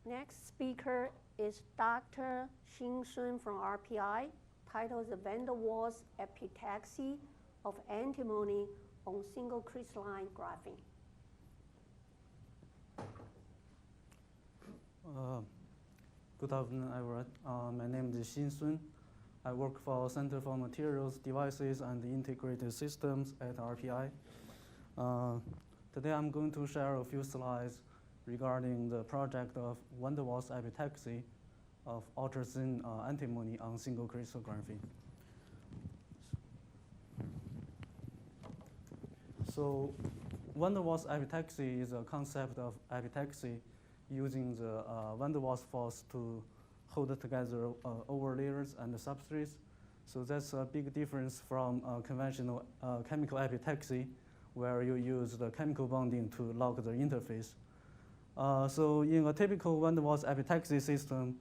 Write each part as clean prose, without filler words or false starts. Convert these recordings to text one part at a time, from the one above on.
Next speaker is Dr. Xin Sun from RPI, titled The Van der Waals Epitaxy of Antimony on Single-Crystalline Graphene. Good afternoon, everyone. My name is Xin Sun. I work for Center for Materials, Devices, and Integrated Systems at RPI. Today I'm going to share a few slides regarding the project of Van der Waals epitaxy of ultrathin antimony on single crystal graphene. So Van der Waals epitaxy is a concept of epitaxy using the Van der Waals force to hold together over layers and the substrates. So that's a big difference from conventional chemical epitaxy, where you use the chemical bonding to lock the interface. So in a typical Van der Waals epitaxy system,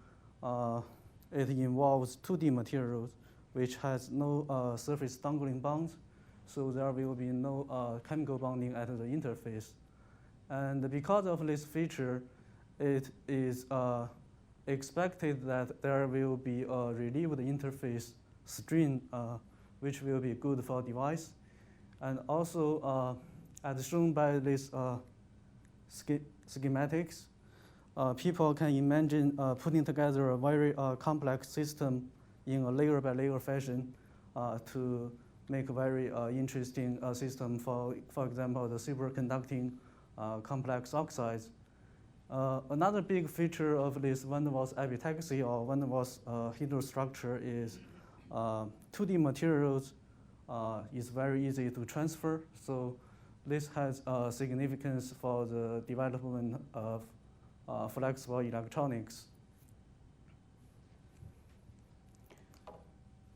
it involves 2D materials, which has no surface dangling bonds. So there will be no chemical bonding at the interface. And because of this feature, it is expected that there will be a relieved interface string, which will be good for device. And also, as shown by this schematics, people can imagine putting together a very complex system in a layer-by-layer fashion to make a very interesting system for example, the superconducting complex oxides. Another big feature of this Van der Waals epitaxy or Van der Waals hydrostructure is 2D materials is very easy to transfer. So this has significance for the development of flexible electronics.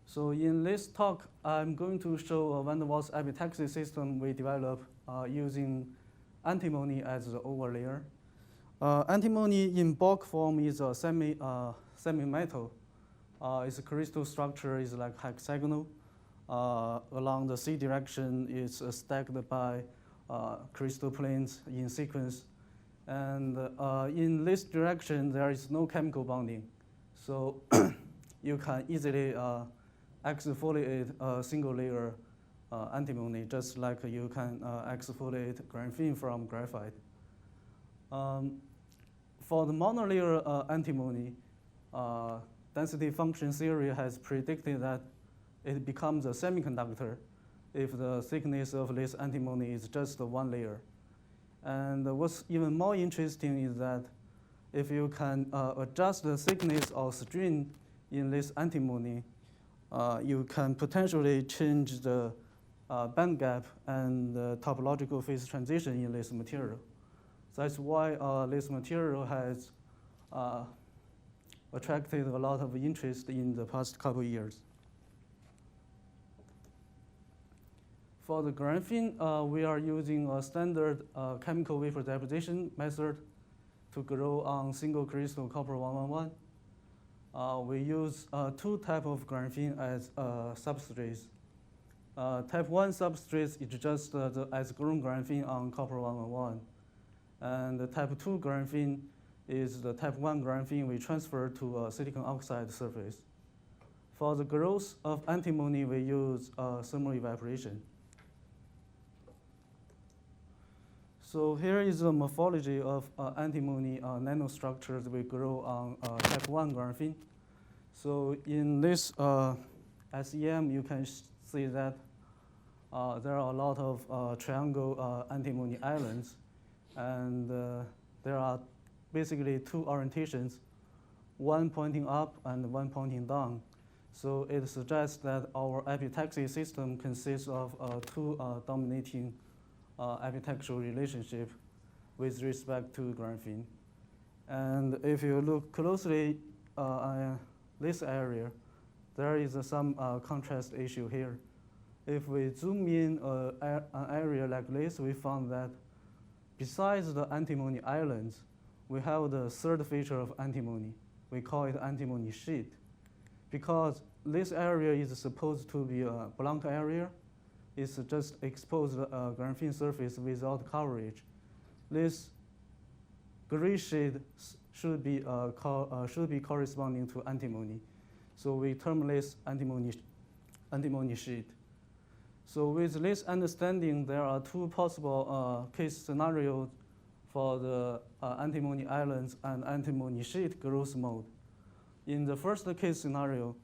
So in this talk, I'm going to show a Van der Waals epitaxy system we developed using antimony as the overlayer. Antimony in bulk form is a semi-metal. Its crystal structure is like hexagonal. Along the C direction, it's stacked by crystal planes in sequence. And in this direction, there is no chemical bonding. So you can easily exfoliate a single layer antimony, just like you can exfoliate graphene from graphite. For the monolayer antimony, density function theory has predicted that it becomes a semiconductor if the thickness of this antimony is just one layer. And what's even more interesting is that if you can adjust the thickness of string in this antimony, you can potentially change the band gap and the topological phase transition in this material. That's why this material has attracted a lot of interest in the past couple of years. For the graphene, we are using a standard chemical vapor deposition method to grow on single crystal copper 111. We use two types of graphene as substrates. Type 1 substrate is just as grown graphene on copper 111. And the type 2 graphene is the type 1 graphene we transfer to a silicon oxide surface. For the growth of antimony, we use thermal evaporation. So here is the morphology of antimony nanostructures we grow on type 1 graphene. So in this SEM, you can see that there are a lot of triangle antimony islands. And there are basically two orientations, one pointing up and one pointing down. So it suggests that our epitaxy system consists of two dominating epitaxial relationship with respect to graphene. And if you look closely at this area, there is some contrast issue here. If we zoom in an area like this, we found that besides the antimony islands, we have the third feature of antimony. We call it antimony sheet. Because this area is supposed to be a blank area, it's just exposed graphene surface without coverage. This gray shade should be corresponding to antimony. So we term this antimony sheet. So with this understanding, there are two possible case scenarios for the antimony islands and antimony sheet growth mode. In the first case scenario,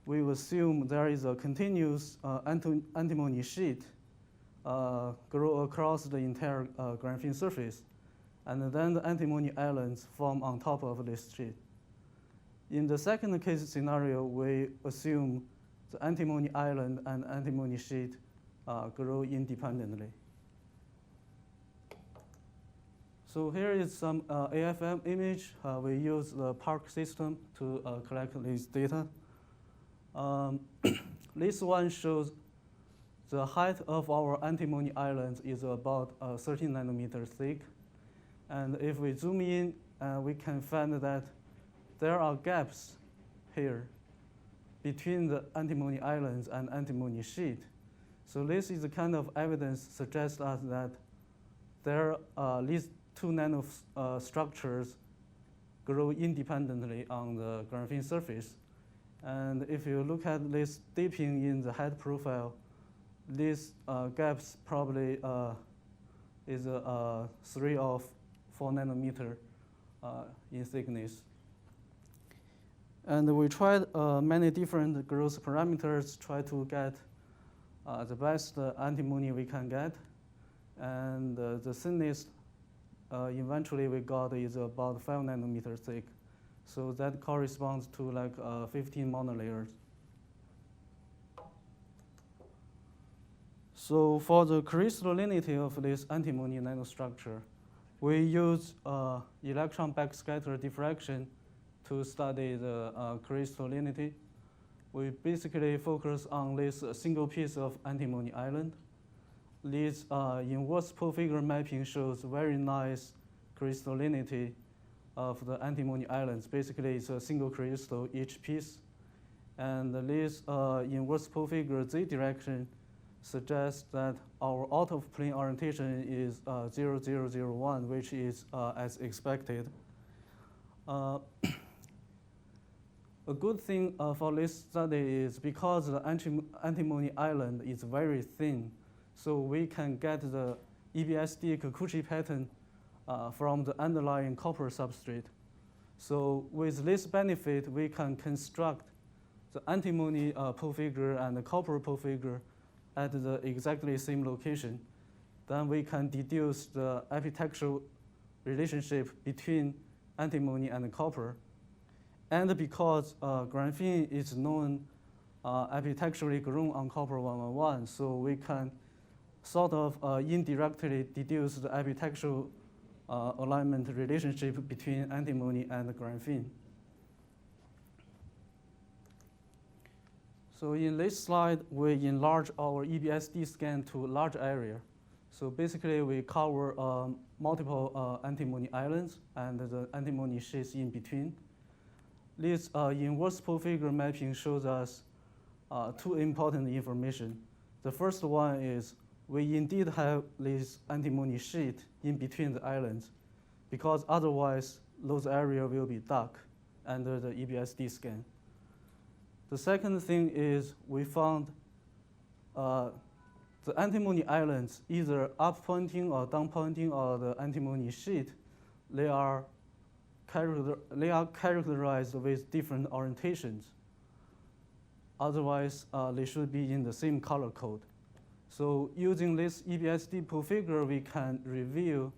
we assume there is a continuous antimony sheet grow across the entire graphene surface, and then the antimony islands form on top of this sheet. In the second case scenario, we assume the antimony island and antimony sheet grow independently. So here is some AFM image. We use the Park system to collect this data. This one shows the height of our antimony islands is about 13 nanometers thick. And if we zoom in, we can find that there are gaps here between the antimony islands and antimony sheet. So this is the kind of evidence suggests us that there are these two nanostructures grow independently on the graphene surface. And if you look at this dipping in the head profile, these gaps probably is 3 or 4 nanometer in thickness. And we tried many different growth parameters, try to get the best antimony we can get. And the thinnest eventually we got is about 5 nanometers thick. So that corresponds to like 15 monolayers. So for the crystallinity of this antimony nanostructure, we use electron backscatter diffraction to study the crystallinity. We basically focus on this single piece of antimony island. This inverse pole figure mapping shows very nice crystallinity of the antimony islands. Basically, it's a single crystal each piece. And this inverse pole figure Z direction suggests that our out-of-plane orientation is 0, 0, 0, 1, which is as expected. A good thing for this study is because the antimony island is very thin, so we can get the EBSD Kikuchi pattern from the underlying copper substrate. So with this benefit, we can construct the antimony pole figure and the copper pole figure at the exactly same location. Then we can deduce the epitaxial relationship between antimony and copper. And because graphene is known epitaxially grown on copper 111, so we can sort of indirectly deduce the epitaxial alignment relationship between antimony and graphene. So in this slide, we enlarge our EBSD scan to a large area. So basically, we cover multiple antimony islands and the antimony sheets in between. This inverse pole figure mapping shows us two important information. The first one is we indeed have this antimony sheet in between the islands, because otherwise those areas will be dark under the EBSD scan. The second thing is we found the antimony islands, either up pointing or down pointing, or the antimony sheet, they are characterized with different orientations. Otherwise, they should be in the same color code. So using this EBSD pole figure, we can reveal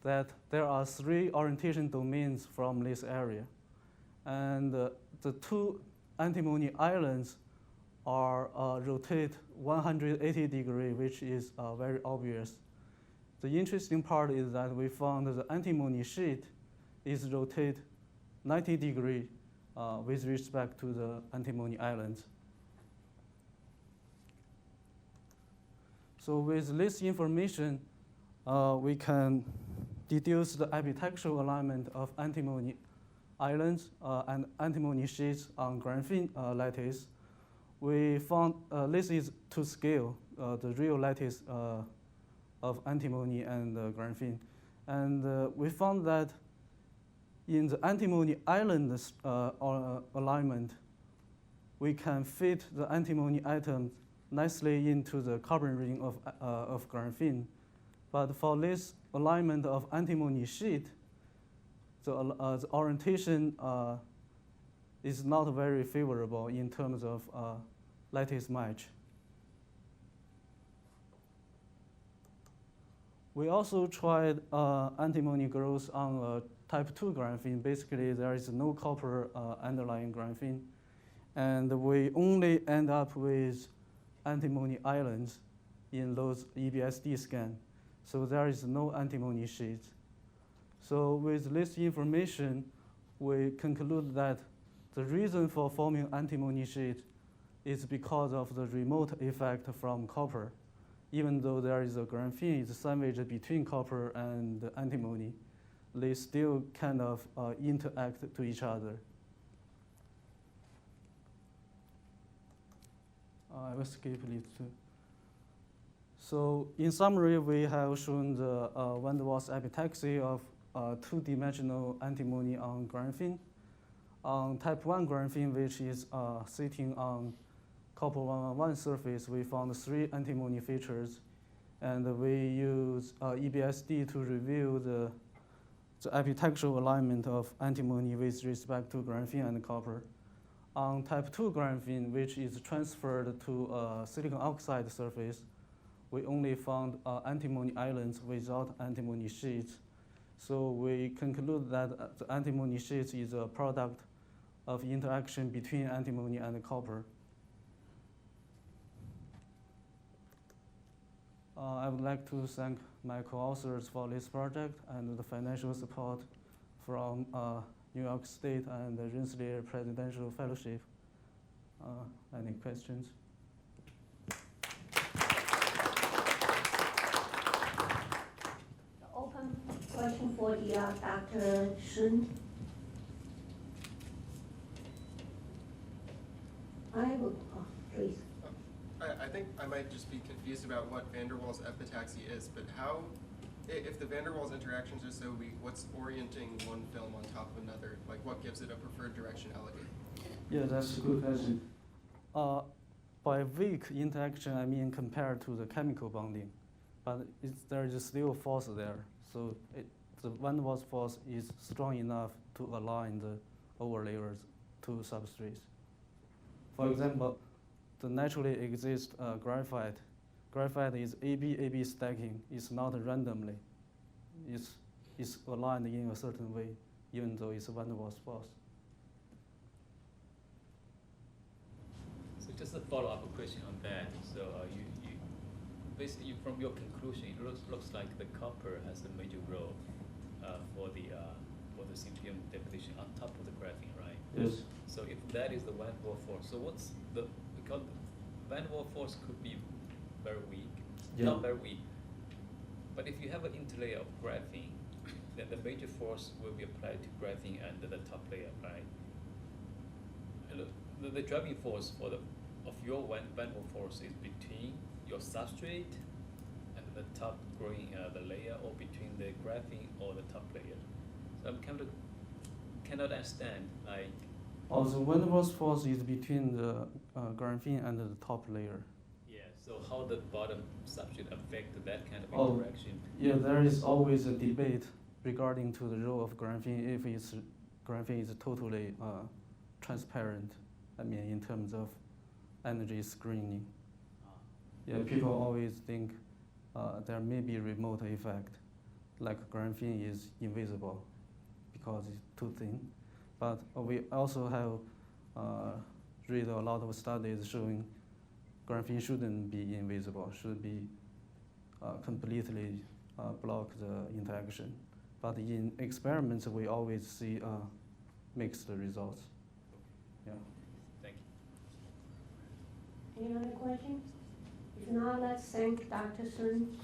that there are 3 orientation domains from this area. And the 2 antimony islands are rotate 180 degrees, which is very obvious. The interesting part is that we found that the antimony sheet is rotate 90 degrees with respect to the antimony islands. So with this information, we can deduce the epitaxial alignment of antimony islands and antimony sheets on graphene lattice. We found this is to scale the real lattice of antimony and graphene. And we found that in the antimony island alignment, we can fit the antimony atom nicely into the carbon ring of graphene. But for this alignment of antimony sheet, the orientation is not very favorable in terms of lattice match. We also tried antimony growth on type 2 graphene. Basically, there is no copper underlying graphene. And we only end up with antimony islands in those EBSD scan. So there is no antimony sheets. So with this information, we conclude that the reason for forming antimony sheet is because of the remote effect from copper. Even though there is a graphene is sandwiched between copper and antimony, they still kind of interact to each other. I will skip it too. So in summary, we have shown the van der Waals epitaxy of two-dimensional antimony on graphene. On type 1 graphene, which is sitting on copper 111 surface, we found 3 antimony features, and we use EBSD to review the epitaxial alignment of antimony with respect to graphene and copper. On type 2 graphene, which is transferred to silicon oxide surface, we only found antimony islands without antimony sheets. So we conclude that the antimony sheets is a product of interaction between antimony and copper. I would like to thank my co-authors for this project and the financial support from New York State and the Rensselaer Presidential Fellowship. Any questions? Open question for the Dr. Sun. Please. I think I might just be confused about what van der Waals epitaxy is, but how, if the van der Waals interactions are so weak, what's orienting one film on top of another? Like, what gives it a preferred directionality? Yeah, that's a good question. By weak interaction, I mean compared to the chemical bonding, but there is still force there. So the van der Waals force is strong enough to align the overlayers to substrates. For example, the naturally exist graphite. Graphite is AB stacking. It's not randomly. It's aligned in a certain way, even though it's a van der Waals force. So just a follow-up question on that. So you basically from your conclusion, it looks like the copper has a major role for the symposium deposition on top of the graphene, right? Yes. So if that is the van der Waals force, so what's the, because van der Waals force could be very weak, not very weak, but if you have an interlayer of graphene, then the major force will be applied to graphene and the top layer, right? And the driving force of your van der Waals force is between your substrate and the top growing the layer, or between the graphene or the top layer. So I'm kind of cannot understand, like. Also, van der Waals force is between the graphene and the top layer. Yeah. So how the bottom substrate affect that kind of interaction? Yeah, there is always a debate regarding to the role of graphene if graphene is totally transparent. I mean, in terms of energy screening. Yeah, people always think there may be remote effect, like graphene is invisible because it's too thin. But we also have read a lot of studies showing graphene shouldn't be invisible, should be completely block the interaction. But in experiments, we always see mixed results. Yeah. Thank you. Any other questions? If not, let's thank Dr. Sun.